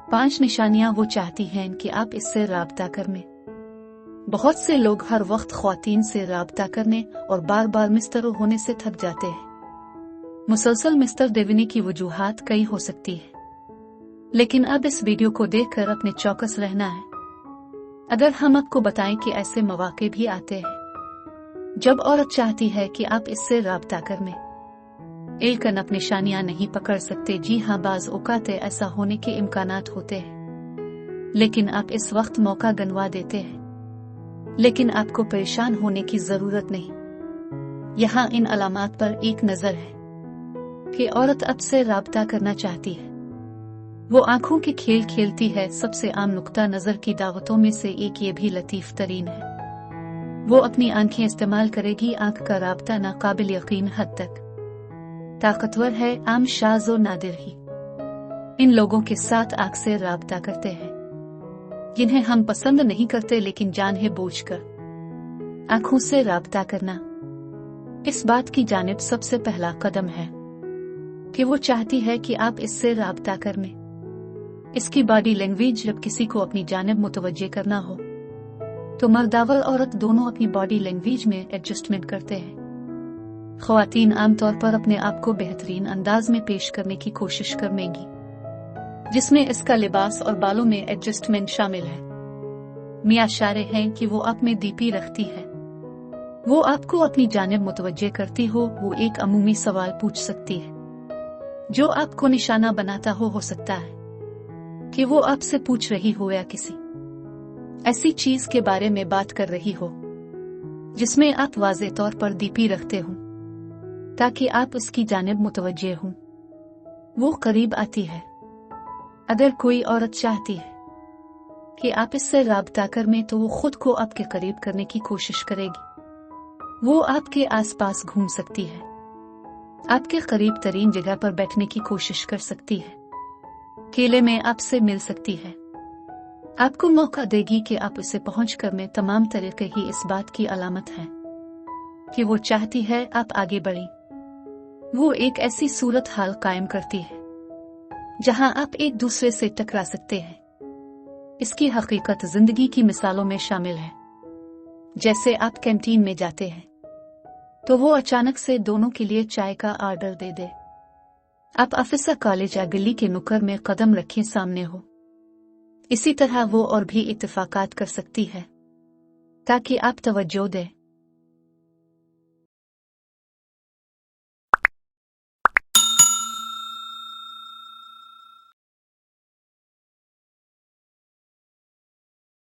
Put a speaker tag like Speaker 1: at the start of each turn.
Speaker 1: 5 निशानियां वो चाहती हैं कि आप इससे राब्ता करें। बहुत से लोग हर वक्त ख्वातीन से राब्ता करने और बार बार मिस्टर होने से थक जाते हैं। मुसलसल मिस्टर देवने की वजूहात कई हो सकती है, लेकिन अब इस वीडियो को देखकर अपने चौकस रहना है। अगर हम आपको बताएं कि ऐसे मौके भी आते हैं जब औरत चाहती है कि आप इससे राब्ता करें, लेकिन आप निशानियां नहीं पकड़ सकते। जी हाँ, बाज औकात ऐसा होने के इम्कानात होते हैं, लेकिन आप इस वक्त मौका गंवा देते हैं। लेकिन आपको परेशान होने की जरूरत नहीं। यहाँ इन अलामात पर एक नजर है कि औरत आपसे राब्ता करना चाहती है। वो आंखों के खेल खेलती है। सबसे आम नुक्ता नजर की दावतों में से एक ये भी लतीफ तरीन है। वो अपनी आंखें इस्तेमाल करेगी। आंख का राब्ता नाकाबिल यकीन हद तक ताकतवर है, आम शाज़ और नादिर ही इन लोगों के साथ आंख से राब्ता करते हैं जिन्हें हम पसंद नहीं करते, लेकिन जान बूझकर आंखों से राब्ता करना इस बात की जानिब सबसे पहला कदम है कि वो चाहती है कि आप इससे राब्ता करें। इसकी बॉडी लैंग्वेज जब किसी को अपनी जानिब मुतवज्जे करना हो तो मर्दावल औरत दोनों अपनी बॉडी लैंग्वेज में एडजस्टमेंट करते हैं। ख्वातीन आमतौर पर अपने आप को बेहतरीन अंदाज में पेश करने की कोशिश करेंगी, जिसमें इसका लिबास और बालों में एडजस्टमेंट शामिल है। मियां इशारे हैं कि वो आप में दीपी रखती है, वो आपको अपनी जानिब मुतवज्जे करती हो। वो एक अमूमी सवाल पूछ सकती है जो आपको निशाना बनाता हो सकता है कि वो आपसे पूछ रही हो या किसी ऐसी चीज के बारे में बात कर रही हो जिसमें आप वाज़े तौर पर दीपी रखते हो ताकि आप उसकी जानिब मुतवज्जे हों। वो करीब आती है। अगर कोई औरत चाहती है कि आप इससे राब्ता करें तो वो खुद को आपके करीब करने की कोशिश करेगी। वो आपके आसपास घूम सकती है, आपके करीब तरीन जगह पर बैठने की कोशिश कर सकती है, केले में आपसे मिल सकती है, आपको मौका देगी कि आप उसे पहुंच कर में। तमाम तरीके ही इस बात की अलामत है कि वो चाहती है आप आगे बढ़ें। वो एक ऐसी सूरत हाल कायम करती है जहां आप एक दूसरे से टकरा सकते हैं। इसकी हकीकत जिंदगी की मिसालों में शामिल है। जैसे आप कैंटीन में जाते हैं तो वो अचानक से दोनों के लिए चाय का ऑर्डर दे दे। आप ऑफिस, कॉलेज या गली के नुक्कड़ में कदम रखें सामने हो। इसी तरह वो और भी इत्तेफाकात कर सकती है ताकि आप तवज्जो दें।